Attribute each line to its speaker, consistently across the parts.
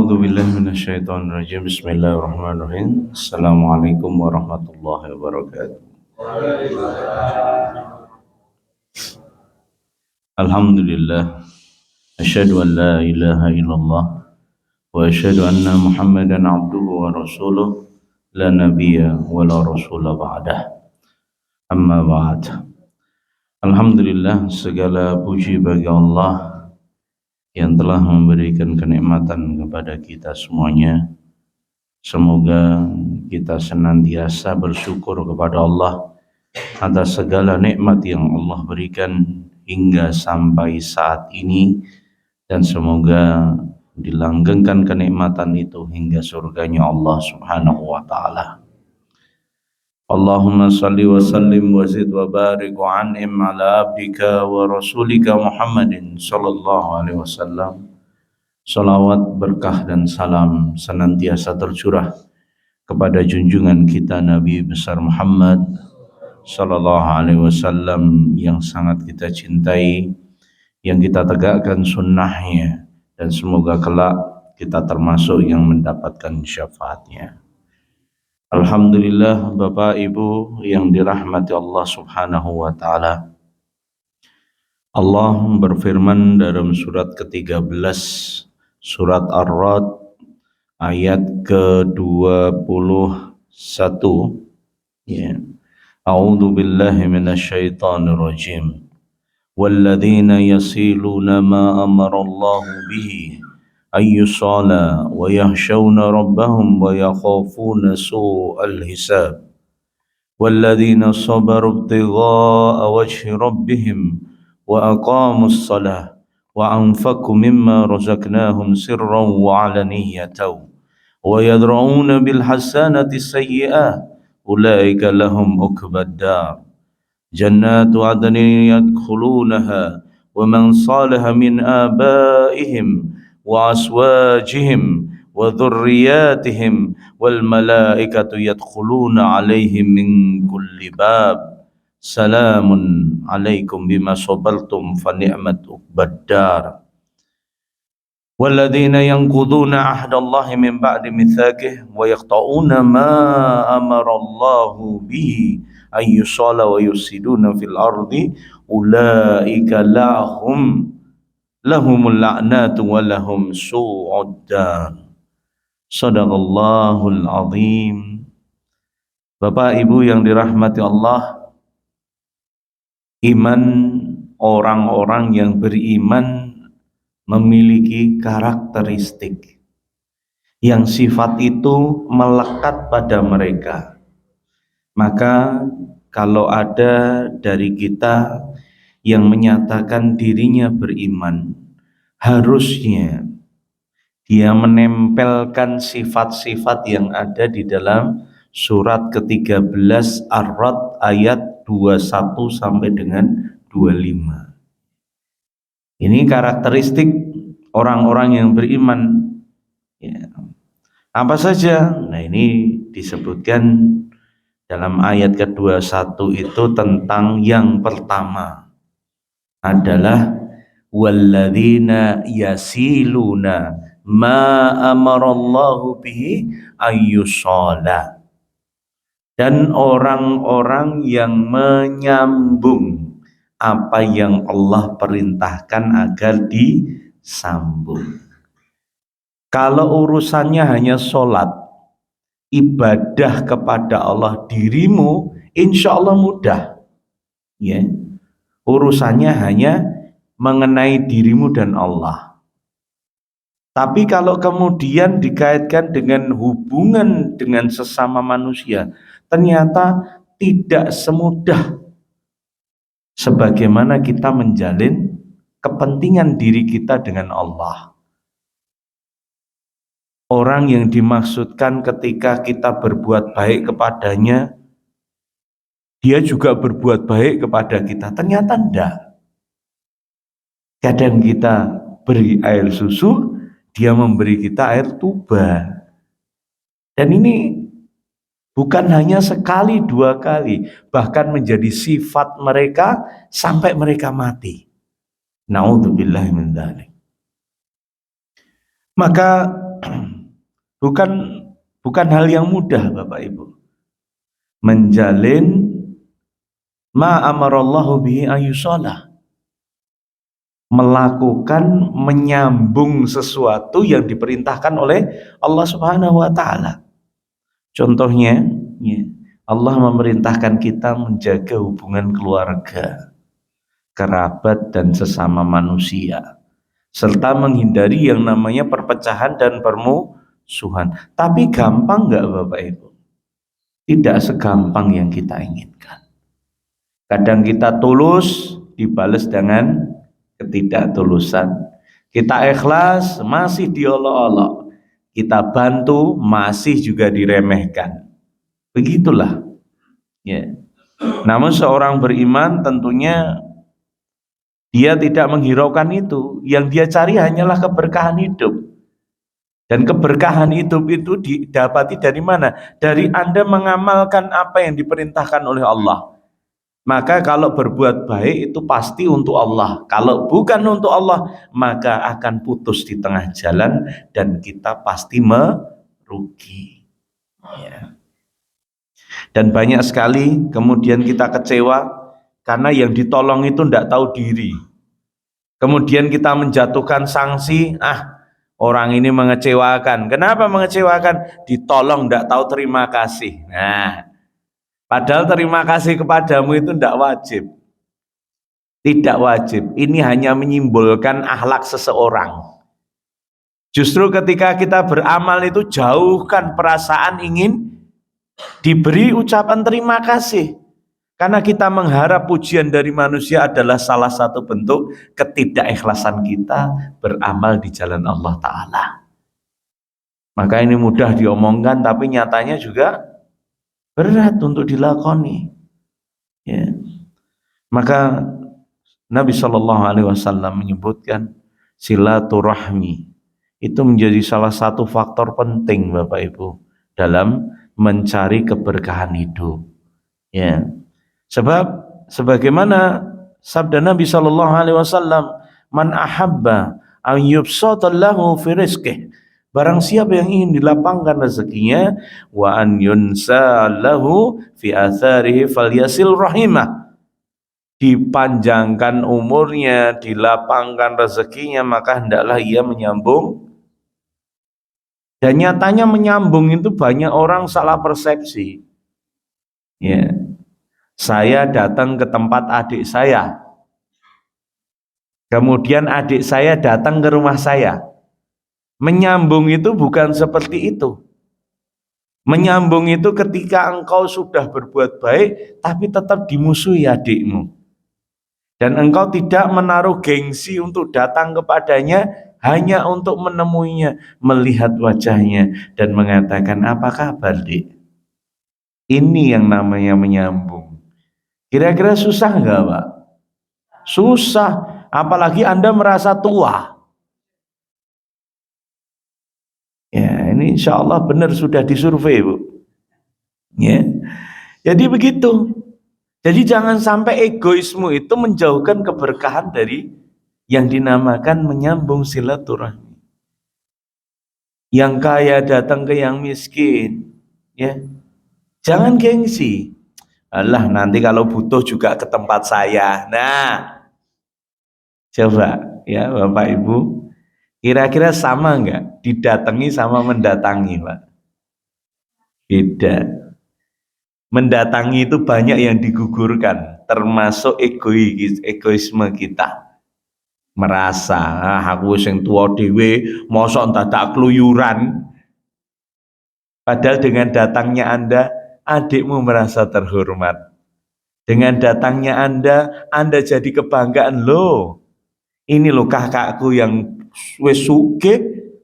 Speaker 1: A'udzu billahi minasyaitonir rajim. Bismillahirrahmanirrahim. Assalamualaikum warahmatullahi wabarakatuh. Alhamdulillah. Asyhadu an la ilaha illallah wa asyhadu anna Muhammadan abduhu wa rasuluh la nabiyya wa la rasula ba'dah. Amma ba'd. Alhamdulillah, segala puji bagi Allah yang telah memberikan kenikmatan kepada kita semuanya. Semoga kita senantiasa bersyukur kepada Allah atas segala nikmat yang Allah berikan hingga sampai saat ini, dan semoga dilanggengkan kenikmatan itu hingga surganya Allah Subhanahu wa taala. Allahumma salli wa sallim wa zid wa barik wa an'im ala abdika wa rasulika Muhammadin sallallahu alaihi wasallam. Salawat, berkah dan salam senantiasa tercurah kepada junjungan kita Nabi besar Muhammad sallallahu alaihi wasallam yang sangat kita cintai, yang kita tegakkan sunnahnya, dan semoga kelak kita termasuk yang mendapatkan syafaatnya. Alhamdulillah, Bapak Ibu yang dirahmati Allah Subhanahu wa taala. Allah berfirman dalam surat ke-13, surat Ar-Ra'd ayat ke-21, ya. A'udzu billahi minasyaitonir rajim. Walladzina yasiluna ma amara Allah bihi ayyusala wa yakhshawna rabbahum wa yakhafuna su'al hisab. Walladzina sabaru ibtigha'a wajhi rabbihim wa aqamus shalah wa anfaqu mimma razaqnahum sirran wa 'alaniyatan wa yadra'una bil hasanati sayyi'ah ulaika lahum uqbad dar jannatu 'adnin yadkhulunaha wa man salaha min abaihim wa aswajihim wa dhurriyyatihim wal malaikatu yadkhuluna 'alaihim min kulli bab salamun 'alaikum bima sabartum fa ni'mat uqbad dar. Walladzina yanquduna 'ahdallahi min ba'di mitsaqihi wa yaqta'una ma amara Allahu bihi ayyusala wa yusiduna fil ardi ulaika lahumul la'natu wa lahum su'ud dar. Shadaqallahul azim. Bapak Ibu yang dirahmati Allah, iman, orang-orang yang beriman memiliki karakteristik yang sifat itu melekat pada mereka. Maka kalau ada dari kita yang menyatakan dirinya beriman, harusnya dia menempelkan sifat-sifat yang ada di dalam surat ke-13 Ar-Ra'd ayat 21 sampai dengan 25. Ini karakteristik orang-orang yang beriman, ya. Apa saja? Nah, ini disebutkan dalam ayat ke-21 itu tentang yang pertama adalah walladzina yasiluna ma amarallahu bihi ayyusala, dan orang-orang yang menyambung apa yang Allah perintahkan agar disambung. Kalau urusannya hanya sholat, ibadah kepada Allah dirimu, insya Allah mudah, ya. Urusannya hanya mengenai dirimu dan Allah. Tapi kalau kemudian dikaitkan dengan hubungan dengan sesama manusia, ternyata tidak semudah sebagaimana kita menjalin kepentingan diri kita dengan Allah. Orang yang dimaksudkan ketika kita berbuat baik kepadanya, dia juga berbuat baik kepada kita. Ternyata enggak. Kadang kita beri air susu, dia memberi kita air tuba. Dan ini bukan hanya sekali, dua kali, bahkan menjadi sifat mereka sampai mereka mati. Na'udzubillahi min dzalik. Maka bukan bukan hal yang mudah Bapak Ibu. Menjalin ma amarallahu bihi ayyushalah. Melakukan menyambung sesuatu yang diperintahkan oleh Allah Subhanahu wa taala. Contohnya, ya, Allah memerintahkan kita menjaga hubungan keluarga, kerabat dan sesama manusia, serta menghindari yang namanya perpecahan dan permusuhan. Tapi gampang nggak Bapak Ibu? Tidak segampang yang kita inginkan. Kadang kita tulus dibalas dengan ketidaktulusan. Kita ikhlas masih diolok-olok. Kita bantu masih juga diremehkan. Begitulah. Ya. Namun seorang beriman tentunya dia tidak menghiraukan itu. Yang dia cari hanyalah keberkahan hidup. Dan keberkahan hidup itu didapati dari mana? Dari Anda mengamalkan apa yang diperintahkan oleh Allah. Maka kalau berbuat baik itu pasti untuk Allah. Kalau bukan untuk Allah, maka akan putus di tengah jalan dan kita pasti merugi. Ya. Dan banyak sekali kemudian kita kecewa karena yang ditolong itu tidak tahu diri. Kemudian kita menjatuhkan sanksi, orang ini mengecewakan. Kenapa mengecewakan? Ditolong tidak tahu terima kasih. Nah, padahal terima kasih kepadamu itu tidak wajib. Tidak wajib. Ini hanya menyimbolkan akhlak seseorang. Justru ketika kita beramal itu jauhkan perasaan ingin diberi ucapan terima kasih. Karena kita mengharap pujian dari manusia adalah salah satu bentuk ketidakikhlasan kita beramal di jalan Allah Ta'ala. Maka ini mudah diomongkan tapi nyatanya juga berat untuk dilakoni. Ya. Maka Nabi SAW menyebutkan silaturahmi itu menjadi salah satu faktor penting Bapak Ibu dalam mencari keberkahan hidup. Ya. Sebab sebagaimana sabda Nabi SAW, man ahabba an yubsatallahu fi rizqih, barang siapa yang ingin dilapangkan rezekinya, wa an yunsalahu fi atharihi falyasil rahimah, dipanjangkan umurnya, dilapangkan rezekinya, maka hendaklah ia menyambung. Dan nyatanya menyambung itu banyak orang salah persepsi. Ya. Saya datang ke tempat adik saya. Kemudian adik saya datang ke rumah saya. Menyambung itu bukan seperti itu. Menyambung itu ketika engkau sudah berbuat baik tapi tetap dimusuhi adikmu. Dan engkau tidak menaruh gengsi untuk datang kepadanya hanya untuk menemuinya, melihat wajahnya dan mengatakan, apa kabar dik? Ini yang namanya menyambung. Kira-kira susah enggak Pak? Susah, apalagi Anda merasa tua. Ya, ini insya Allah benar sudah disurvei Bu. Ya, jadi begitu. Jadi jangan sampai egoisme itu menjauhkan keberkahan dari yang dinamakan menyambung silaturahmi. Yang kaya datang ke yang miskin, ya. Jangan gengsi. Alah, nanti kalau butuh juga ke tempat saya. Nah, coba ya Bapak Ibu, kira-kira sama enggak didatangi sama mendatangi Pak? Beda. Mendatangi itu banyak yang digugurkan, termasuk egoisme kita. Merasa, aku sing tua dhewe, mosok dadak keluyuran. Padahal dengan datangnya Anda, adikmu merasa terhormat. Dengan datangnya Anda jadi kebanggaan. Loh, ini loh kakakku yang wis sugih,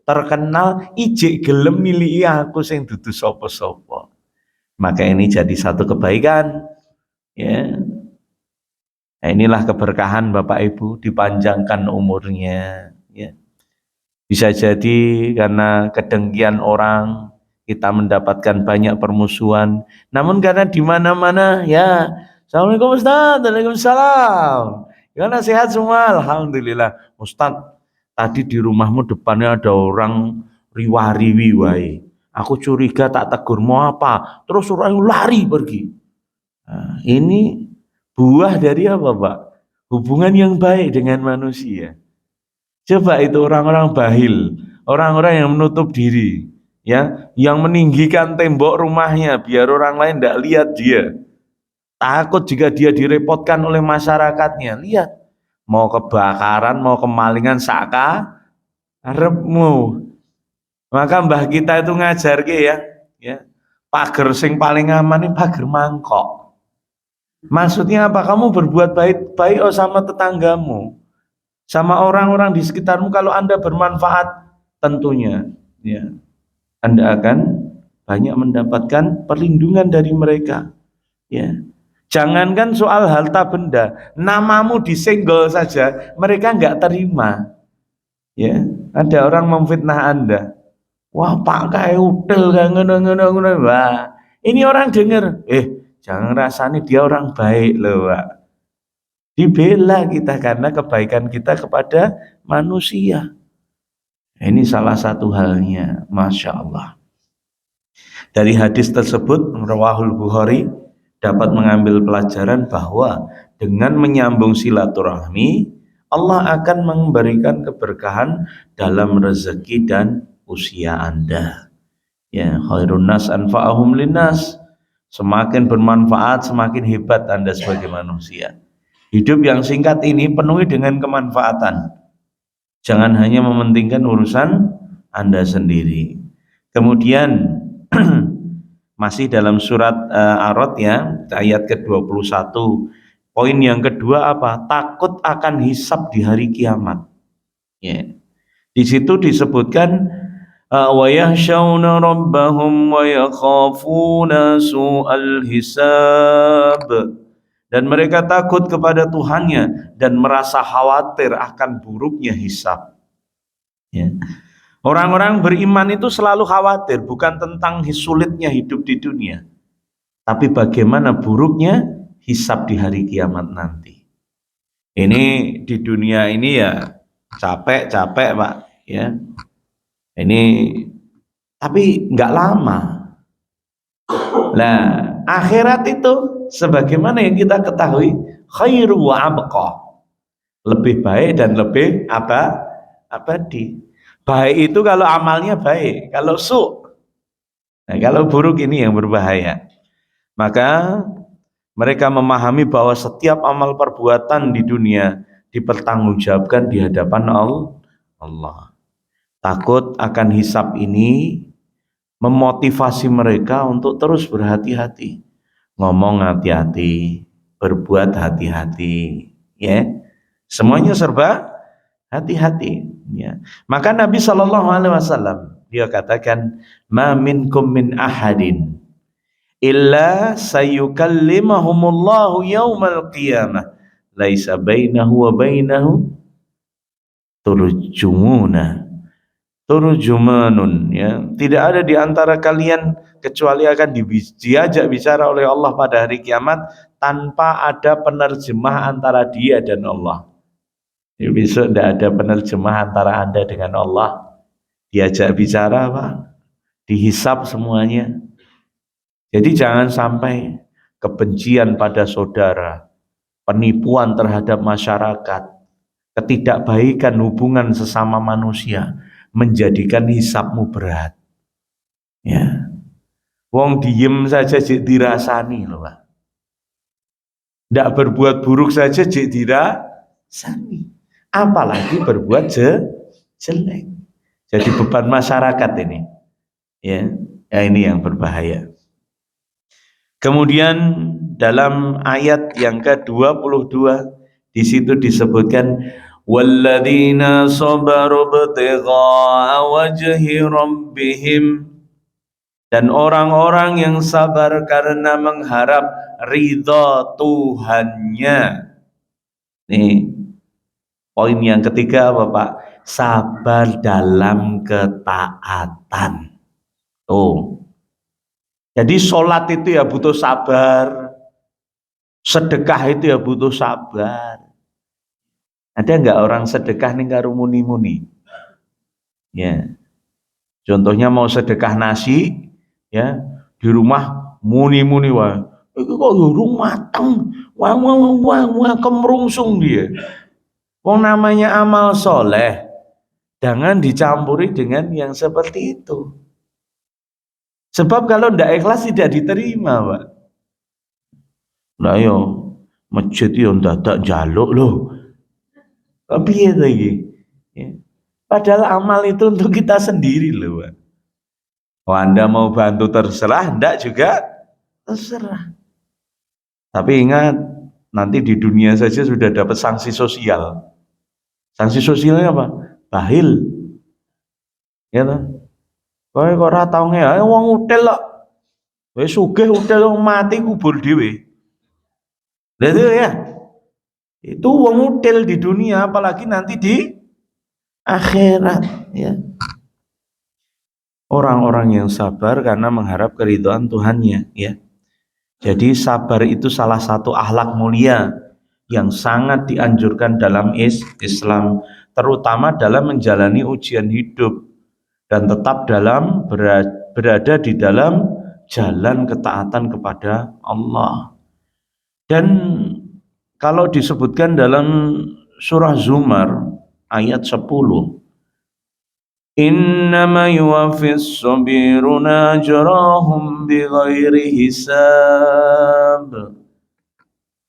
Speaker 1: terkenal, ijik gelem milih aku sing dudu sapa-sapa. Maka ini jadi satu kebaikan. Ya. Nah, inilah keberkahan Bapak Ibu, dipanjangkan umurnya. Ya. Bisa jadi karena kedengkian orang kita mendapatkan banyak permusuhan. Namun karena di mana-mana ya, Assalamualaikum Ustaz, Waalaikumsalam. Gimana sehat semua? Alhamdulillah. Ustaz, tadi di rumahmu depannya ada orang riwariwi wae. Aku curiga tak tegur mau apa, terus orang lari pergi. Nah, ini buah dari apa, Pak? Hubungan yang baik dengan manusia. Coba itu orang-orang bahil, orang-orang yang menutup diri, ya, yang meninggikan tembok rumahnya biar orang lain tidak lihat dia. Takut jika dia direpotkan oleh masyarakatnya. Lihat, mau kebakaran, mau kemalingan saka arepmu. Maka mbah kita itu ngajar ya. Pager sing paling aman ini pager mangkok. Maksudnya apa? Kamu berbuat baik sama tetanggamu, sama orang-orang di sekitarmu. Kalau Anda bermanfaat, tentunya ya, Anda akan banyak mendapatkan perlindungan dari mereka. Ya. Jangankan soal harta benda, namamu disenggol saja mereka nggak terima. Ya, ada orang memfitnah Anda. Wah, Pak kayak udel ngono. Wah, ini orang dengar, jangan rasani dia orang baik loh, Pak. Dibela kita karena kebaikan kita kepada manusia. Ini salah satu halnya, Masya Allah. Dari hadis tersebut, Rawahul Bukhari, dapat mengambil pelajaran bahwa dengan menyambung silaturahmi, Allah akan memberikan keberkahan dalam rezeki dan usia Anda. Ya, khairun nas anfa'ahum linnas. Semakin bermanfaat, semakin hebat Anda sebagai manusia. Hidup yang singkat ini penuhi dengan kemanfaatan. Jangan hanya mementingkan urusan Anda sendiri. Kemudian masih dalam surat Ar-Ra'd ya, ayat ke-21. Poin yang kedua apa? Takut akan hisab di hari kiamat. Ya. Di situ disebutkan wa yakhshawna rabbahum wa yakhafuna su'al hisab. Dan mereka takut kepada Tuhannya dan merasa khawatir akan buruknya hisab. Ya. Orang-orang beriman itu selalu khawatir bukan tentang sulitnya hidup di dunia, tapi bagaimana buruknya hisab di hari kiamat nanti. Ini di dunia ini ya capek Pak, ya. Ini tapi nggak lama. Nah, akhirat itu sebagaimana yang kita ketahui khairu wa abqa. Lebih baik dan lebih abadi. Baik itu kalau amalnya baik, kalau nah, kalau buruk ini yang berbahaya. Maka mereka memahami bahwa setiap amal perbuatan di dunia dipertanggungjawabkan di hadapan Allah. Takut akan hisab ini memotivasi mereka untuk terus berhati-hati. Ngomong hati-hati, berbuat hati-hati, ya. Semuanya serba hati-hati, ya. Maka Nabi Shallallahu Alaihi Wasallam dia katakan, ma minkum min ahadin illa sayukallimahumullahu yaumal qiyamah laisa bainahu wa bainahu turjumanun, ya. Tidak ada di antara kalian kecuali akan diajak bicara oleh Allah pada hari kiamat tanpa ada penerjemah antara dia dan Allah. Ya, besok tidak ada penerjemah antara Anda dengan Allah. Diajak bicara Pak, dihisab semuanya. Jadi jangan sampai kebencian pada saudara, penipuan terhadap masyarakat, ketidakbaikan hubungan sesama manusia menjadikan hisabmu berat. Ya. Wong diem saja jek dirasani loh Pak. Tidak berbuat buruk saja jek dirasani. Apalagi berbuat jelek. Jadi beban masyarakat ini. Ya, ini yang berbahaya. Kemudian dalam ayat yang ke-22 di situ disebutkan walladzina sabaru ibtigha'a wajhi rabbihim, dan orang-orang yang sabar karena mengharap ridha Tuhannya. Nih, poin yang ketiga apa Pak? Sabar dalam ketaatan. Jadi sholat itu ya butuh sabar, sedekah itu ya butuh sabar. Ada nggak orang sedekah nih karo muni-muni? Ya, Contohnya mau sedekah nasi, ya di rumah muni-muni wae. Iki kok urung mateng, wah kemrungsung dia. Wong namanya amal soleh, jangan dicampuri dengan yang seperti itu. Sebab kalau tidak ikhlas tidak diterima, Pak. Nah yo, masjid yo dadak njaluk loh. Piye to iki? Ya. Padahal amal itu untuk kita sendiri loh, Pak. Oh, Anda mau bantu terserah, enggak juga terserah. Tapi ingat, nanti di dunia saja sudah dapat sanksi sosial. Sanksi sosialnya apa? Bahil. Ya toh? Kowe kok ora tau ngeya, wong util kok. Wis sugih util mati kubur dhewe. Lah itu ya. Itu wong util di dunia apalagi nanti di akhirat ya. Orang-orang yang sabar karena mengharap keridhaan Tuhannya ya. Jadi sabar itu salah satu akhlak mulia yang sangat dianjurkan dalam Islam, terutama dalam menjalani ujian hidup dan tetap berada di dalam jalan ketaatan kepada Allah. Dan kalau disebutkan dalam surah Zumar ayat 10, innama yuwaffis sabiruna ajrahum bighairi hisab.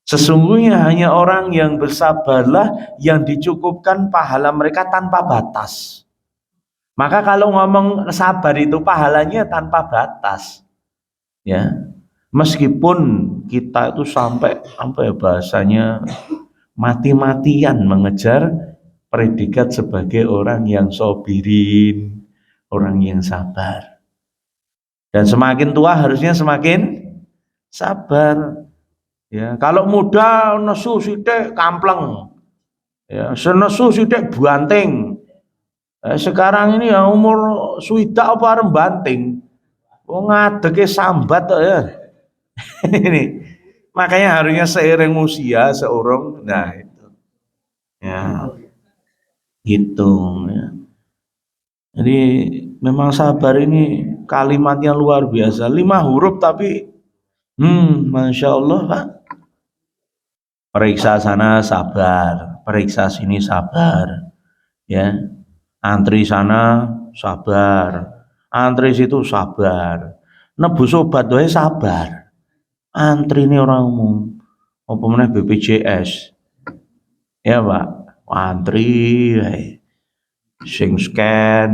Speaker 1: Sesungguhnya hanya orang yang bersabarlah yang dicukupkan pahala mereka tanpa batas. Maka kalau ngomong sabar itu pahalanya tanpa batas. Ya. Meskipun kita itu sampai apa ya bahasanya mati-matian mengejar predikat sebagai orang yang sobirin, orang yang sabar. Dan semakin tua harusnya semakin sabar. Ya, kalau muda nesu sithik kampleng. Ya, senesu sithik banting. Sekarang ini ya umur swidak apa arep banting. Wong ngadege sambat kok ya. Ini makanya harusnya seiring usia seorang, nah itu ya gitu ya. Jadi memang sabar ini kalimatnya luar biasa, 5 huruf tapi masya Allah Pak. Periksa sana sabar, periksa sini sabar, ya. Antri sana sabar, antri situ sabar, nebus obat wae sabar. Antri ini orang umum, apa meneh BPJS, ya Pak, antri, sing scan,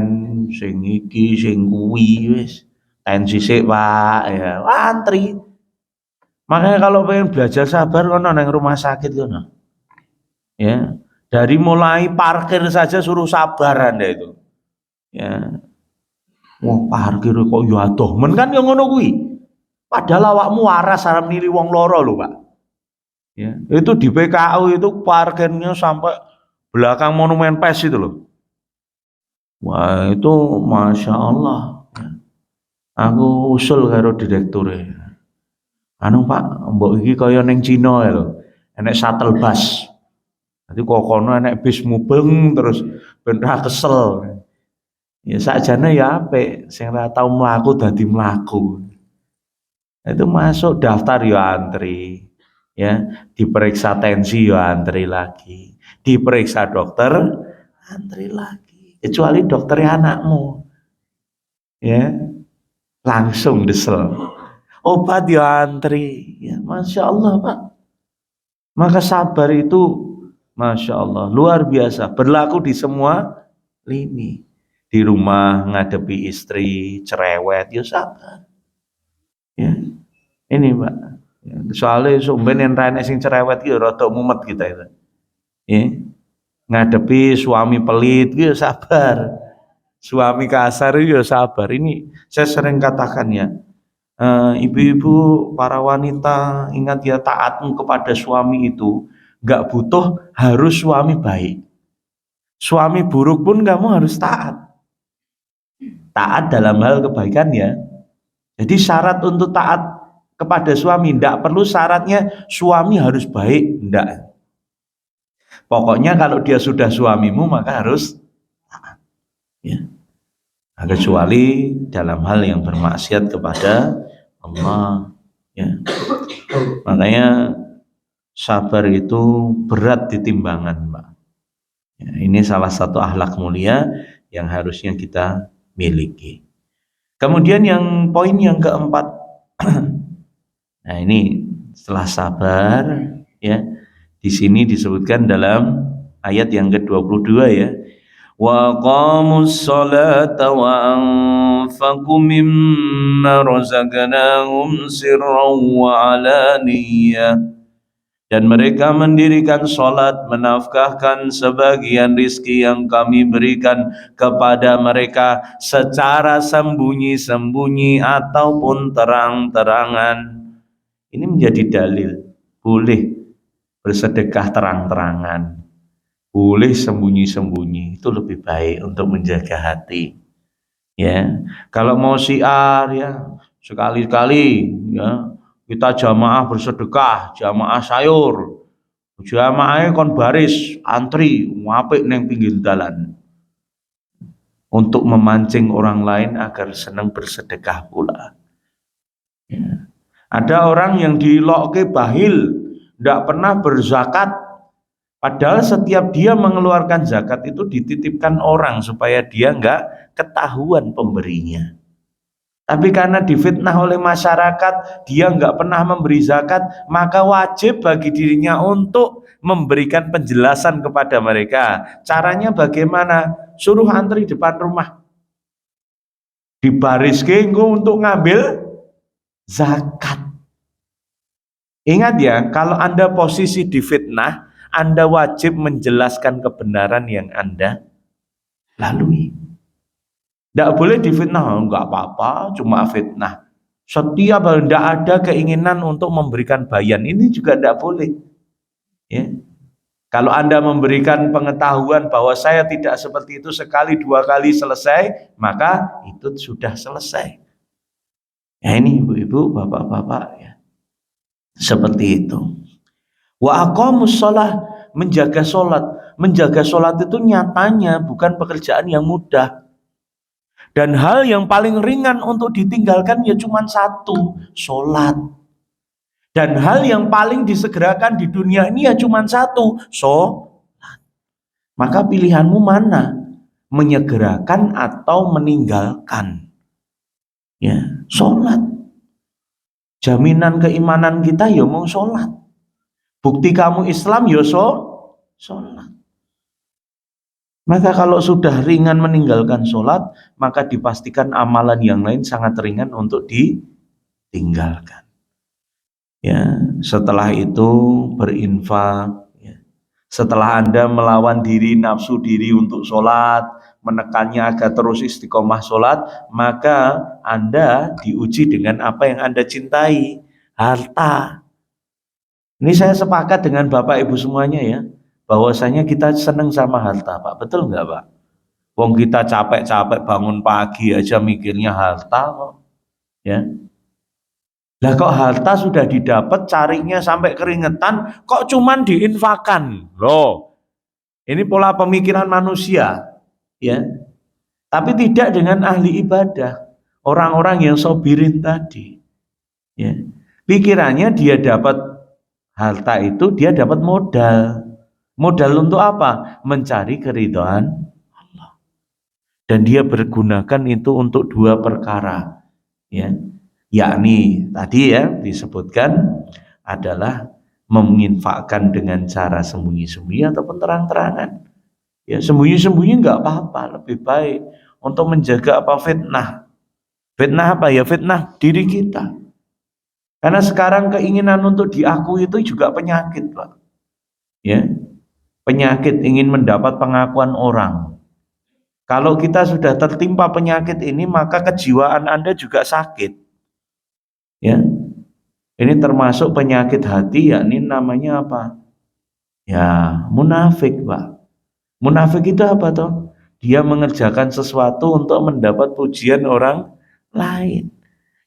Speaker 1: sing iki, sing kuwi, wis tensi sik Pak, ya antri. Makanya kalau pengen belajar sabar kono nang rumah sakit kono, ya dari mulai parkir saja suruh sabar Anda itu, ya. Wah parkir kok yo adoh men kan yang ngono kuwi. Padahal awakmu waras arep nili wong loro lho Pak. Ya, itu di PKU itu parkirnya sampai belakang monumen PES itu loh. Wah itu masya Allah. Aku usul karo direkturnya. Anu Pak, mbok iki kaya ning Cina ya lho. Enek shuttle bus. Jadi kok kono enek bis mubeng terus ben ra kesel. Ya sakjane ya apik, sing ra tau mlaku dadi mlaku. Itu masuk daftar ya antri. Ya, diperiksa tensi ya antri lagi, diperiksa dokter antri lagi, kecuali dokternya anakmu ya langsung desel, obat ya antri ya masya Allah Pak. Maka sabar itu masya Allah luar biasa, berlaku di semua lini. Di rumah ngadepi istri cerewet ya sabar ya ini Pak. Soalnya sumben yang rene sing cerewet gitu rada mumet kita itu. Ya. Ngadepi suami pelit gitu sabar. Suami kasar itu sabar. Ini saya sering katakan ya. Ibu-ibu, para wanita, ingat ya taatmu kepada suami itu nggak butuh harus suami baik. Suami buruk pun kamu harus taat. Taat dalam hal kebaikan ya. Jadi syarat untuk taat kepada suami tidak perlu syaratnya suami harus baik, tidak. Pokoknya kalau dia sudah suamimu maka harus taat. Ya. Nah, kecuali dalam hal yang bermaksiat kepada Allah, ya. Makanya sabar itu berat di timbangan, Pak. Ya, ini salah satu akhlak mulia yang harusnya kita miliki. Kemudian yang poin yang keempat, nah ini setelah sabar, ya, di sini disebutkan dalam ayat yang ke-22 ya. Wa qamus salata wa anfaqu mimma razaqnahum sirran wa alaniyah. Dan mereka mendirikan salat, menafkahkan sebagian rizki yang kami berikan kepada mereka secara sembunyi-sembunyi ataupun terang-terangan. Ini menjadi dalil boleh bersedekah terang-terangan, boleh sembunyi-sembunyi, itu lebih baik untuk menjaga hati. Ya, kalau mau syiar ya sekali-kali ya kita jamaah bersedekah, jamaah sayur, jamaahnya kon baris antri ngapik neng pinggir jalan untuk memancing orang lain agar senang bersedekah pula. Ya. Ada orang yang dilokke bahil, tidak pernah berzakat, padahal setiap dia mengeluarkan zakat itu dititipkan orang supaya dia nggak ketahuan pemberinya. Tapi karena difitnah oleh masyarakat, dia nggak pernah memberi zakat, maka wajib bagi dirinya untuk memberikan penjelasan kepada mereka. Caranya bagaimana? Suruh antri depan rumah, dibaris kenggo untuk ngambil zakat. Ingat ya, kalau Anda posisi difitnah, Anda wajib menjelaskan kebenaran yang Anda lalui. Tidak boleh difitnah, enggak apa-apa, cuma fitnah. Setiap tidak ada keinginan untuk memberikan bayan, ini juga tidak boleh. Ya. Kalau Anda memberikan pengetahuan bahwa saya tidak seperti itu sekali dua kali selesai, maka itu sudah selesai. Ya ini ibu-ibu, bapak-bapak ya. Seperti itu. Wa aqamus shalah, menjaga sholat. Menjaga sholat itu nyatanya bukan pekerjaan yang mudah. Dan hal yang paling ringan untuk ditinggalkan ya cuma satu, sholat. Dan hal yang paling disegerakan di dunia ini ya cuma satu, sholat. Maka pilihanmu mana? Menyegerakan atau meninggalkan? Ya, sholat. Jaminan keimanan kita ya mau sholat. Bukti kamu Islam ya sholat. Maka kalau sudah ringan meninggalkan sholat, maka dipastikan amalan yang lain sangat ringan untuk ditinggalkan. Ya, setelah itu berinfak. Ya. Setelah Anda melawan diri, nafsu diri untuk sholat, menekannya agar terus istiqomah sholat, maka Anda diuji dengan apa yang Anda cintai, harta. Ini saya sepakat dengan Bapak Ibu semuanya ya, bahwasanya kita senang sama harta, Pak. Betul nggak, Pak? Wong kita capek-capek bangun pagi aja mikirnya harta kok. Ya. Lah kok harta sudah didapat, carinya sampai keringetan, kok cuman diinfakan. Loh. Ini pola pemikiran manusia, ya. Tapi tidak dengan ahli ibadah. Orang-orang yang sobirin tadi. Ya. Pikirannya dia dapat harta itu, dia dapat modal. Modal untuk apa? Mencari keridhaan Allah. Dan dia bergunakan itu untuk dua perkara. Ya. Yakni tadi ya disebutkan adalah menginfakkan dengan cara sembunyi-sembunyi ataupun terang-terangan. Ya sembunyi-sembunyi nggak apa-apa, lebih baik untuk menjaga apa fitnah. Fitnah apa ya? Fitnah diri kita. Karena sekarang keinginan untuk diakui itu juga penyakit, Pak. Ya. Penyakit ingin mendapat pengakuan orang. Kalau kita sudah tertimpa penyakit ini, maka kejiwaan Anda juga sakit. Ya. Ini termasuk penyakit hati, yakni namanya apa? Ya, munafik, Pak. Munafik itu apa toh? Dia mengerjakan sesuatu untuk mendapat pujian orang lain.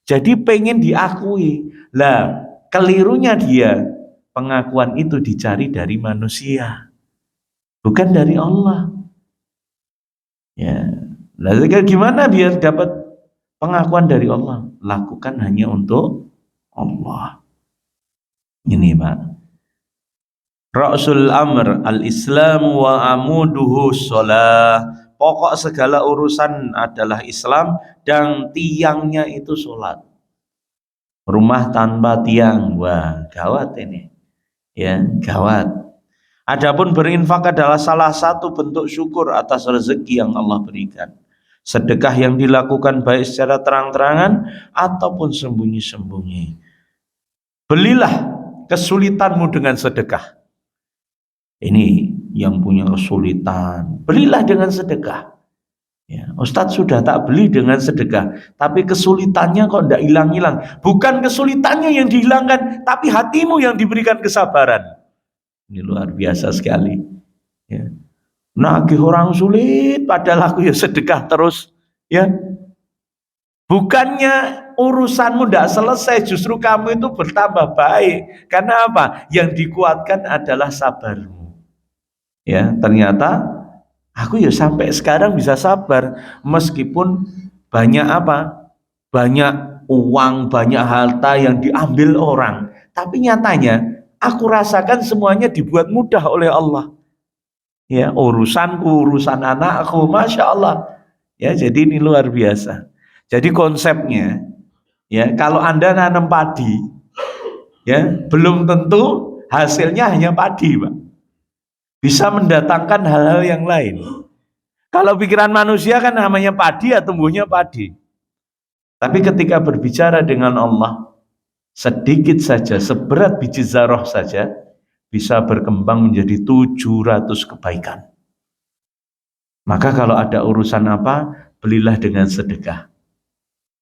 Speaker 1: Jadi pengen diakui. Lah, kelirunya dia, pengakuan itu dicari dari manusia, bukan dari Allah. Ya. Nah, gimana biar dapat pengakuan dari Allah? Lakukan hanya untuk Allah. Ini Pak. Ra'sul amr al-Islam wa amuduhu sholah. Pokok segala urusan adalah Islam dan tiangnya itu sholat. Rumah tanpa tiang, wah gawat ini. Ya, gawat. Adapun berinfak adalah salah satu bentuk syukur atas rezeki yang Allah berikan. Sedekah yang dilakukan baik secara terang-terangan ataupun sembunyi-sembunyi. Belilah kesulitanmu dengan sedekah. Ini yang punya kesulitan, belilah dengan sedekah. Ya, Ustadz sudah tak beli dengan sedekah, tapi kesulitannya kok tidak hilang-hilang. Bukan kesulitannya yang dihilangkan, tapi hatimu yang diberikan kesabaran. Ini luar biasa sekali. Ya. Nagih orang sulit, padahal aku ya sedekah terus. Ya, bukannya urusanmu tidak selesai, justru kamu itu bertambah baik. Karena apa? Yang dikuatkan adalah sabarmu. Ya, ternyata aku ya sampai sekarang bisa sabar meskipun banyak apa? Banyak uang, banyak harta yang diambil orang. Tapi nyatanya aku rasakan semuanya dibuat mudah oleh Allah. Ya, urusanku, urusan anakku, Masya Allah. Ya, jadi ini luar biasa. Jadi konsepnya, ya, kalau Anda nanam padi, ya, belum tentu hasilnya hanya padi, Pak. Bisa mendatangkan hal-hal yang lain. Kalau pikiran manusia kan namanya padi ya tumbuhnya padi. Tapi ketika berbicara dengan Allah, sedikit saja, seberat biji zarah saja, bisa berkembang menjadi 700 kebaikan. Maka kalau ada urusan apa, belilah dengan sedekah.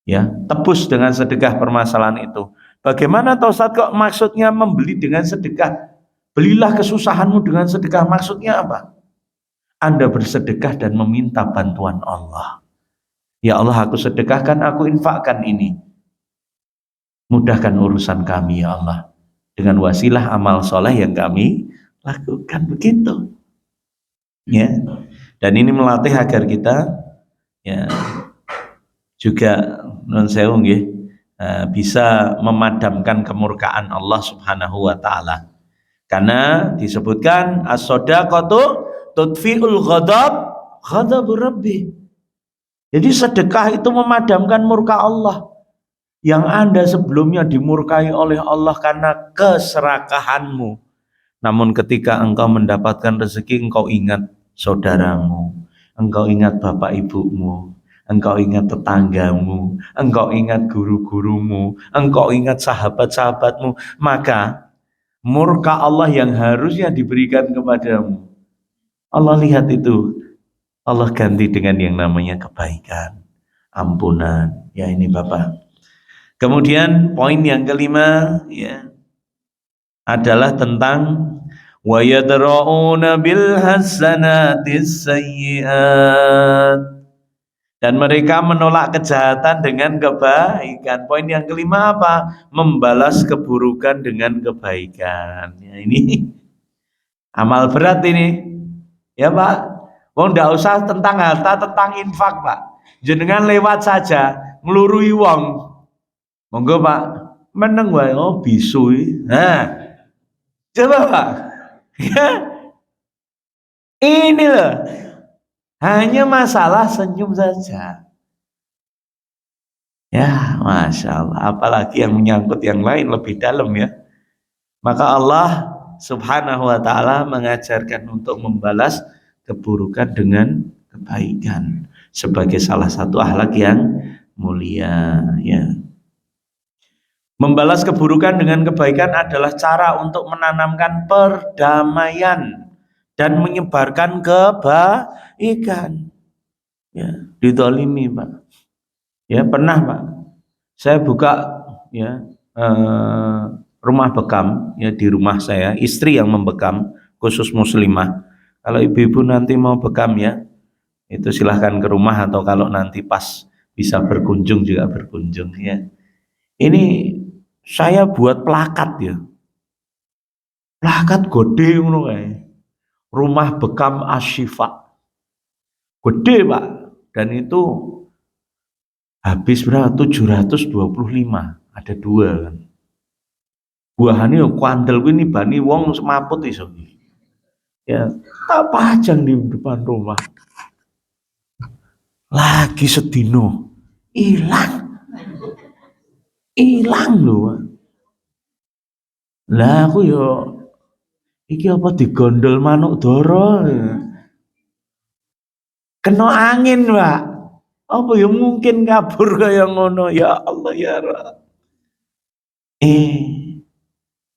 Speaker 1: Ya, tebus dengan sedekah permasalahan itu. Bagaimana tahu Ustaz kok maksudnya membeli dengan sedekah? Belilah kesusahanmu dengan sedekah. Maksudnya apa? Anda bersedekah dan meminta bantuan Allah. Ya Allah, aku sedekahkan, aku infakkan ini. Mudahkan urusan kami ya Allah. Dengan wasilah amal soleh yang kami lakukan, begitu. Ya. Dan ini melatih agar kita ya juga non sewu nggih, bisa memadamkan kemurkaan Allah Subhanahu wa taala. Karena disebutkan as-shadaqatu tudfi'ul ghadabur rabbi. Jadi sedekah itu memadamkan murka Allah. Yang Anda sebelumnya dimurkai oleh Allah karena keserakahanmu. Namun ketika engkau mendapatkan rezeki, engkau ingat saudaramu, engkau ingat bapak ibumu, engkau ingat tetanggamu, engkau ingat guru-gurumu, engkau ingat sahabat-sahabatmu, maka murka Allah yang harusnya diberikan kepadamu, Allah lihat itu, Allah ganti dengan yang namanya kebaikan, ampunan. Ya, ini Bapak. Kemudian poin yang kelima ya adalah tentang wa yadra'una bil hasanatis sayyi'at, dan mereka menolak kejahatan dengan kebaikan. Poin yang kelima apa? Membalas keburukan dengan kebaikan. Ya, ini amal berat ini. Ya Pak, wong ndak usah tentang harta, tentang infak Pak. Jenengan lewat saja ngelurui wong. Monggo Pak, meneng wae oh bisu. Nah, coba Pak. Ya, ini loh. Hanya masalah senyum saja. Ya, Masya Allah. Apalagi yang menyangkut yang lain lebih dalam ya. Maka Allah Subhanahu wa ta'ala mengajarkan untuk membalas keburukan dengan kebaikan sebagai salah satu akhlak yang mulia ya. Membalas keburukan dengan kebaikan adalah cara untuk menanamkan perdamaian dan menyebarkan kebaikan. Ya, didolimi Pak. Ya pernah Pak. Saya buka ya rumah bekam ya di rumah saya, istri yang membekam khusus muslimah. Kalau ibu-ibu nanti mau bekam ya, itu silahkan ke rumah atau kalau nanti pas bisa berkunjung juga berkunjung ya. Ini saya buat plakat ya. Plakat gede ngono kae. Rumah bekam Asyifa. Gede, Pak. Dan itu habis berapa? 725. Ada 2 kan. Buahane yo kuandel kuwi nibani wong semaput iso. Ya, tak pajang di depan rumah. Lagi sedino hilang. Hilang lho. Lah aku yo iki apa digondol manuk doro. Kena angin, Pak. Apa ya mungkin kabur kaya ngono, ya Allah ya Rabb.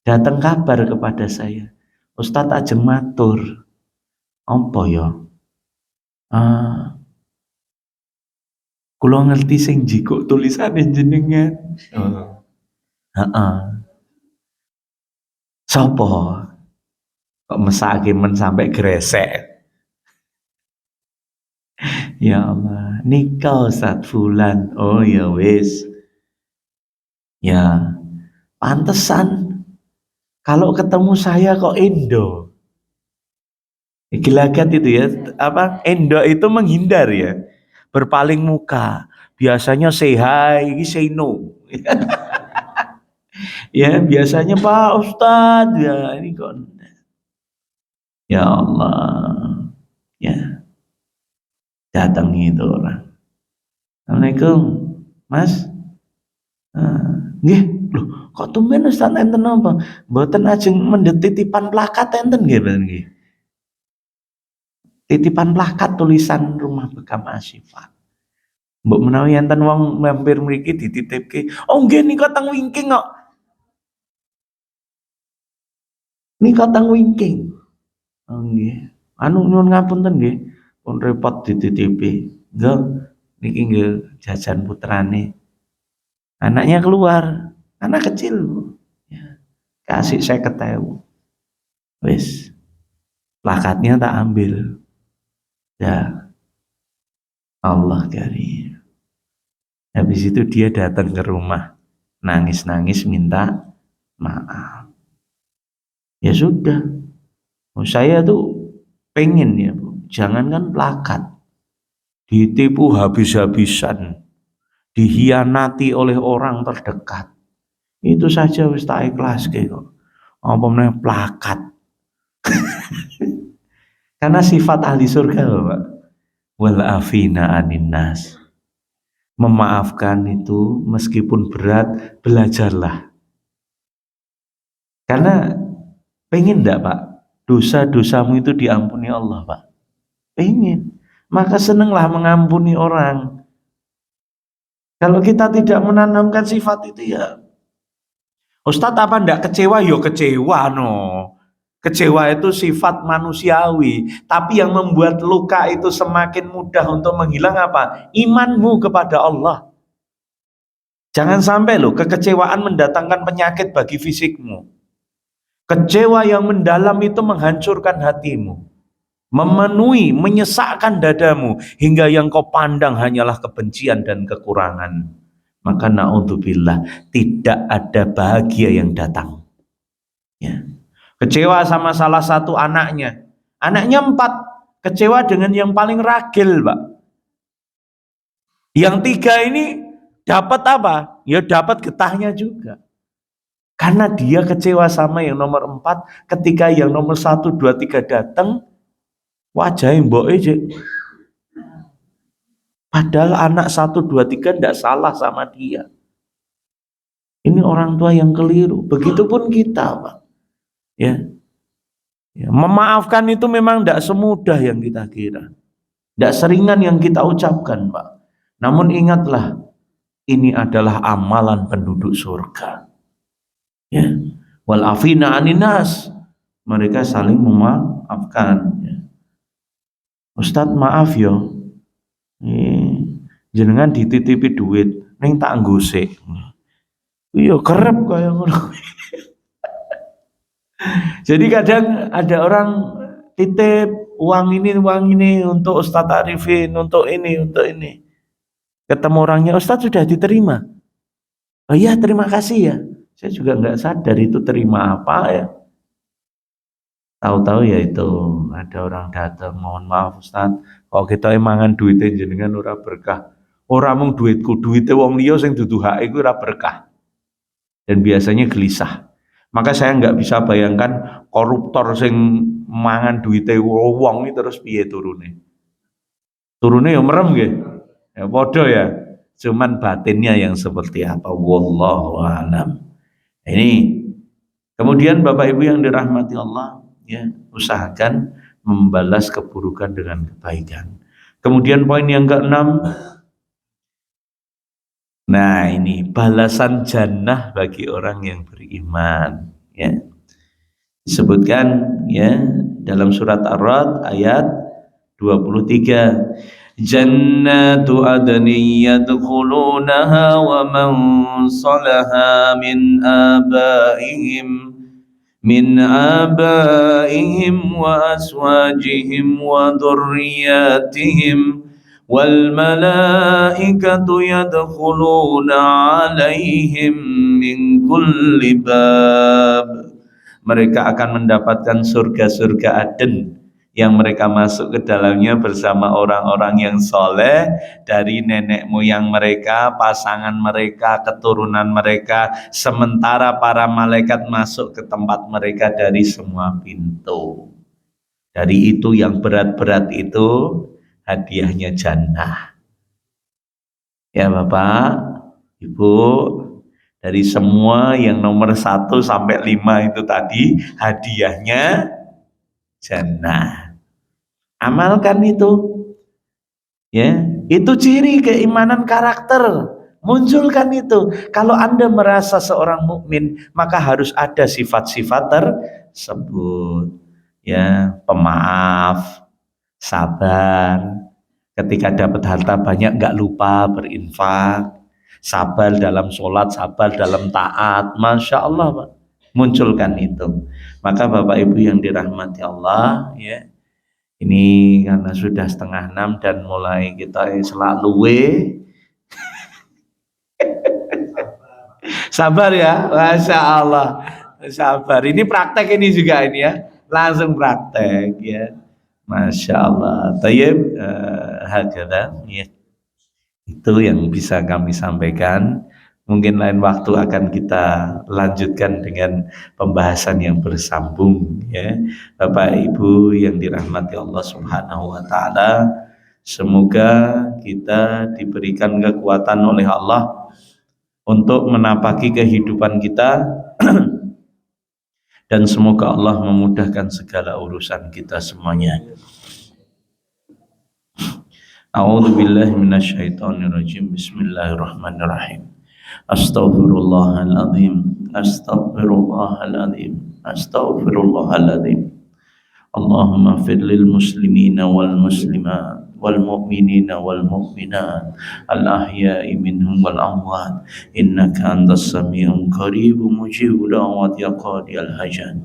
Speaker 1: Datang kabar kepada saya. Ustadz ajeng matur. Apa ya? Kula ngerti sing jikuk tulisane jenengan. Heeh. Sopo? Kok mesake men sampai gresek. Ya Allah, nikah Ustadz Fulan. Oh ya wis. Ya, pantesan kalau ketemu saya kok Indo. Gelagat itu ya, apa? Indo itu menghindar ya. Berpaling muka. Biasanya say hi, ini say no. Ya, biasanya Pak Ustadz ya, ini kok. Ya Allah. Ya, datang itu orang. Assalamualaikum, Mas. Nggih, lho, kok tumben Ustaz enten napa? Mboten ajeng mendhet titipan plakat enten nggih, nggih. Titipan plakat tulisan Rumah Bekam Asyifa. Mbok menawi enten wong mampir mriki dititipke. Oh nggih nika teng wingking kok. Nika teng wingking. Oh nggih. Anu nyuwun ngapunten nggih. Pun repot dititipi. Nggih, niki nggih jajan putrane. Anaknya keluar, anak kecil. Ya, kasih 50.000. Wis. Plakatnya tak ambil. Ya. Allah karim. Habis itu dia datang ke rumah, nangis-nangis minta maaf. Ya sudah, saya tuh pengen ya Bu, jangankan plakat, ditipu habis-habisan, dihianati oleh orang terdekat, itu saja wis tak ikhlas kok. Apa meneh plakat? Karena sifat ahli surga Pak, wal afina anin nas. Memaafkan itu meskipun berat, belajarlah. Karena pengen enggak Pak, dosa-dosamu itu diampuni Allah Pak? Pengen. Maka senanglah mengampuni orang. Kalau kita tidak menanamkan sifat itu ya, Ustadz apa enggak kecewa? Yo kecewa no. Kecewa itu sifat manusiawi. Tapi yang membuat luka itu semakin mudah untuk menghilang apa? Imanmu kepada Allah. Jangan sampai loh kekecewaan mendatangkan penyakit bagi fisikmu. Kecewa yang mendalam itu menghancurkan hatimu. Memenuhi, menyesakkan dadamu. Hingga yang kau pandang hanyalah kebencian dan kekurangan. Maka na'udzubillah, tidak ada bahagia yang datang. Ya. Kecewa sama salah satu anaknya. Anaknya 4. Kecewa dengan yang paling ragil Pak. Yang 3 ini dapat apa? Ya dapat getahnya juga. Karena dia kecewa sama yang nomor 4. Ketika yang nomor 1, 2, 3 datang, wajahnya mboke cek. Padahal anak 1, 2, 3 tidak salah sama dia. Ini orang tua yang keliru. Begitupun kita Pak. Ya. Ya, memaafkan itu memang tidak semudah yang kita kira. Tidak seringan yang kita ucapkan Pak. Namun ingatlah, ini adalah amalan penduduk surga. Ya. Wal afina aninas. Mereka saling memaafkan. Ya. Ustadz maaf yo. Jenengan dititipi duit, ning tak nggosek. Iya kerep kaya ngono. Jadi kadang ada orang titip uang ini untuk Ustadz Arifin, untuk ini. Ketemu orangnya, Ustadz sudah diterima. Oh iya terima kasih ya. Saya juga nggak sadar itu terima apa ya. Tahu-tahu ya itu ada orang datang, mohon maaf Ustaz, kok kita mangan duitnya jenengan ora berkah. Ora mung duitku, duitnya wong liya sing dudu hak iku ora berkah. Dan biasanya gelisah. Maka saya nggak bisa bayangkan koruptor sing mangan duitnya wong ini terus piye turune. Turune ya merem nggih. Ya padha ya. Cuman batinnya yang seperti apa wallahu a'lam. Ini kemudian Bapak Ibu yang dirahmati Allah, ya, usahakan membalas keburukan dengan kebaikan. Kemudian poin yang keenam, nah ini balasan jannah bagi orang yang beriman, ya. Disebutkan ya dalam surat Ar-Ra'd ayat 23, Jannatu adni yadkhulunaha wa man salaha min abaihim wa aswajihim wa dhurriyyatihim wal malaikatu yadkhuluna alaihim min kulli bab. Mereka akan mendapatkan surga-surga Aden yang mereka masuk ke dalamnya bersama orang-orang yang soleh dari nenek moyang mereka, pasangan mereka, keturunan mereka, sementara para malaikat masuk ke tempat mereka dari semua pintu. Dari itu yang berat-berat itu hadiahnya jannah. Ya Bapak, Ibu, dari semua yang nomor 1 sampai 5 itu tadi hadiahnya jannah. Amalkan itu, ya. Itu ciri keimanan karakter. Munculkan itu. Kalau Anda merasa seorang mukmin, maka harus ada sifat-sifat tersebut. Ya, pemaaf, sabar. Ketika dapat harta banyak nggak lupa berinfak. Sabar dalam sholat, sabar dalam taat. Masya Allah, Pak. Munculkan itu. Maka Bapak Ibu yang dirahmati Allah, ya. Ini karena sudah 5:30 dan mulai kita selalu sabar ya, Masya Allah, sabar. Ini praktek ini juga ini ya, langsung praktek ya, Masya Allah. Tayyib, hakada ya. Itu yang bisa kami sampaikan. Mungkin lain waktu akan kita lanjutkan dengan pembahasan yang bersambung ya. Bapak Ibu yang dirahmati Allah Subhanahu wa taala, semoga kita diberikan kekuatan oleh Allah untuk menapaki kehidupan kita dan semoga Allah memudahkan segala urusan kita semuanya. A'udzu billahi minasyaitonir rajim. Bismillahirrahmanirrahim. Astaghfirullahaladzim, astaghfirullahaladzim, astaghfirullahaladzim. Allahumma fir lil muslimina wal muslimat wal mu'minina wal mu'minat al ahya'i minhum wal amwat innaka antas sami'un qaribun mujibud da'wat ya qadiyal hajat.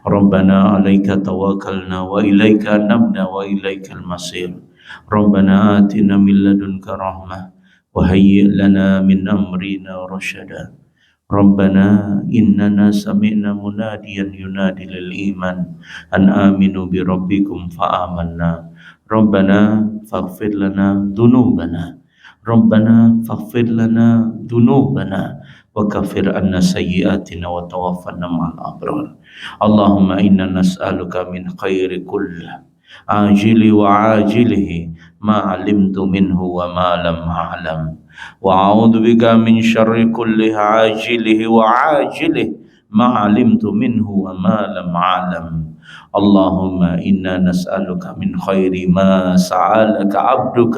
Speaker 1: Rabbana 'alaika tawakkalna wa ilaika anabna wa ilaikal masir. Rabbana atina min ladunka rahmah وهيئ لنا من أمرنا رشدا ربنا إننا سمعنا مناديا ينادي للإيمان أن آمنوا بربكم فآمنا ربنا فاغفر لنا ذنوبنا ربنا فاغفر لنا ذنوبنا وكفر عنا سيئاتنا وتوفنا مع الأبرار اللهم إنا نسألك من خير كله عاجل وعاجله ما علمت منه وما لم أعلم وأعوذ بك من شر كل عاجله وعاجله ما علمت منه وما لم أعلم اللهم إنا نسألك من خير ما سألك عبدك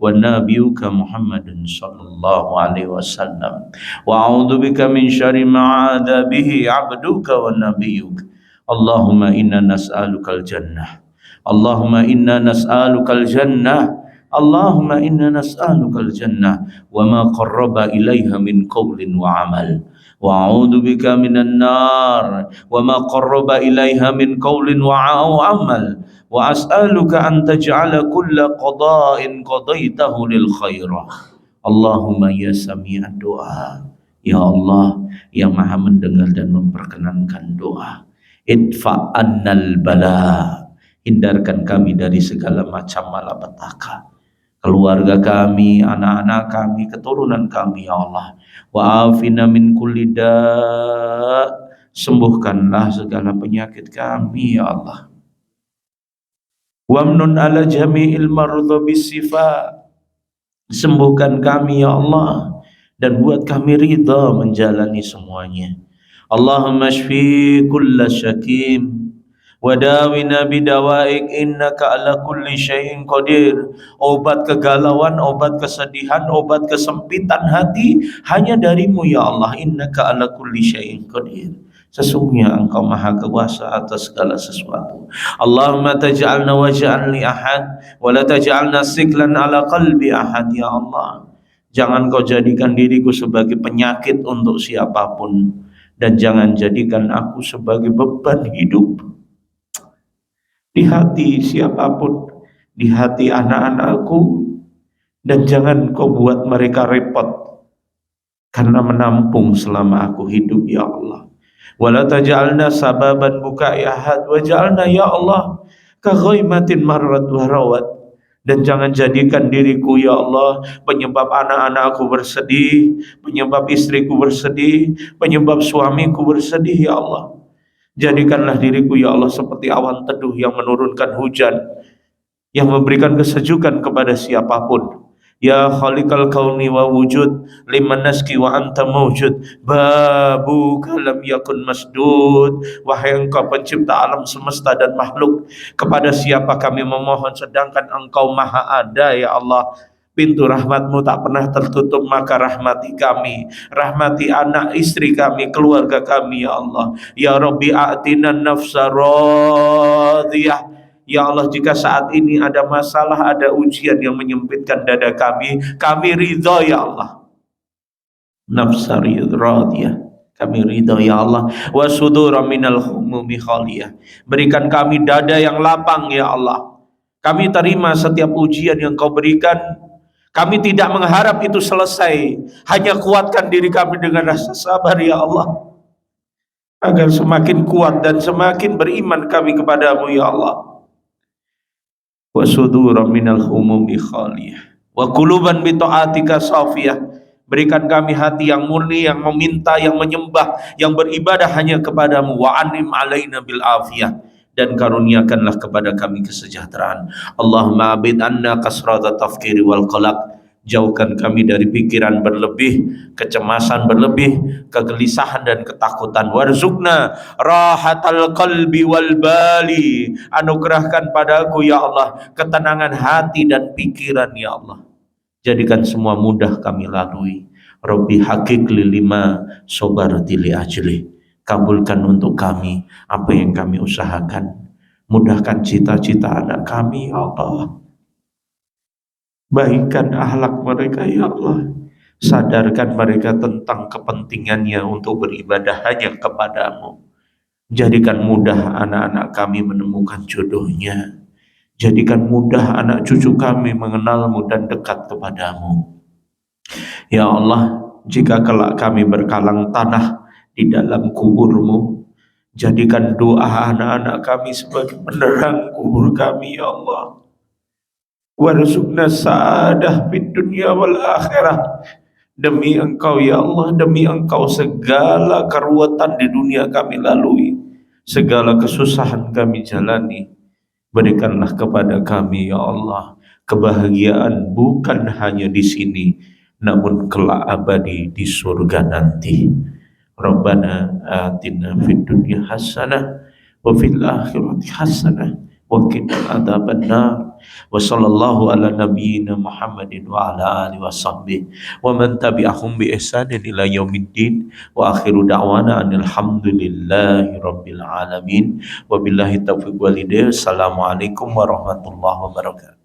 Speaker 1: ونبيك محمد صلى الله عليه وسلم وأعوذ بك من شر ما عاد به عبدك ونبيك اللهم إنا نسألك الجنة اللهم إنا نسألك الجنة اللهم إنا نسألك الجنة وما قرب إليها من قول وعمل وأعوذ بك من النار وما قرب إليها من قول وعمل وأسألك أن تجعل كل قضاء قضيته للخير اللهم يا سميع الدعاء. Ya Allah yang maha mendengar dan memperkenankan doa, idfa annal bala, hindarkan kami dari segala macam malapetaka, keluarga kami, anak-anak kami, keturunan kami ya Allah. Wa afina min kulli da', sembuhkanlah segala penyakit kami ya Allah. Wamnun ala jami'il marudha bisifa, sembuhkan kami ya Allah dan buat kami ridha menjalani semuanya. Allahumma shfi kulla syakim wadawina bidawaik innaka ala kulli syai'in qadir. Obat kegalauan, obat kesedihan, obat kesempitan hati hanya darimu ya Allah. Innaka ala kulli syai'in qadir, sesungguhnya engkau maha kuasa atas segala sesuatu. Allahumma taj'alna waj'al li ahad wa la taj'alna siklan ala qalbi ahad ya Allah. Jangan kau jadikan diriku sebagai penyakit untuk siapapun, dan jangan jadikan aku sebagai beban hidup di hati siapapun, di hati anak-anakku, dan jangan kau buat mereka repot karena menampung selama aku hidup ya Allah. Wala taj'alna sababan bukai ahad waj'alna ya Allah ka ghaimatin marrat wa rawat, dan jangan jadikan diriku ya Allah penyebab anak-anakku bersedih, penyebab istriku bersedih, penyebab suamiku bersedih ya Allah. Jadikanlah diriku ya Allah seperti awan teduh yang menurunkan hujan, yang memberikan kesejukan kepada siapapun. Ya khaliqal kauni wa wujud liman naski wa anta mawjud babu kalam yakun masdud. Wahai engkau pencipta alam semesta dan makhluk, kepada siapa kami memohon sedangkan engkau maha ada ya Allah. Pintu rahmatmu tak pernah tertutup, maka rahmati kami, rahmati anak istri kami, keluarga kami ya Allah. Ya Rabbi a'tina nafsa radiyah. Ya Allah, jika saat ini ada masalah, ada ujian yang menyempitkan dada kami ridha ya Allah. Nafsa radiyah, kami ridha ya Allah. Wa sudura minal humumi khaliyah, berikan kami dada yang lapang ya Allah. Kami terima setiap ujian yang kau berikan. Kami tidak mengharap itu selesai, hanya kuatkan diri kami dengan rasa sabar ya Allah, agar semakin kuat dan semakin beriman kami kepadamu ya Allah. Wa sudura minal humumi khaliyah wa quluban bi ta'atika safiyah, berikan kami hati yang murni, yang meminta, yang menyembah, yang beribadah hanya kepadamu. Wa anim alaina bil afiyah, dan karuniakanlah kepada kami kesejahteraan. Allahumma abid anna kasrata tafkiri wal qalaq, jauhkan kami dari pikiran berlebih, kecemasan berlebih, kegelisahan dan ketakutan. Warzuqna rahatal qalbi wal bali, anugerahkan padaku ya Allah ketenangan hati dan pikiran ya Allah. Jadikan semua mudah kami lalui. Rabbi haqiq lima sobarti li ajli, kabulkan untuk kami apa yang kami usahakan. Mudahkan cita-cita anak kami ya Allah. Baikkan akhlak mereka ya Allah. Sadarkan mereka tentang kepentingannya untuk beribadah hanya kepadamu. Jadikan mudah anak-anak kami menemukan jodohnya. Jadikan mudah anak cucu kami mengenalmu dan dekat kepadamu. Ya Allah, jika kelak kami berkalang tanah di dalam kuburmu, jadikan doa anak-anak kami sebagai penerang kubur kami ya Allah. Warzuqna sa'adah fid dunya wal akhirah, demi engkau ya Allah, demi engkau segala keruwetan di dunia kami lalui, segala kesusahan kami jalani, berikanlah kepada kami ya Allah kebahagiaan bukan hanya di sini, namun kelak abadi di surga nanti. Rabbana atina fid dunya hasanah wa fil akhirati hasanah wa qina adzabannar. Wa sallallahu ala nabiyyina Muhammadin wa ala alihi wa sahbihi wa man tabi'ahum bi ihsanin ila yaumiddin. Wa akhiru da'wana alhamdulillahi rabbil alamin. Wabillahi taufiq wal hidayah. Assalamualaikum warahmatullahi wabarakatuh.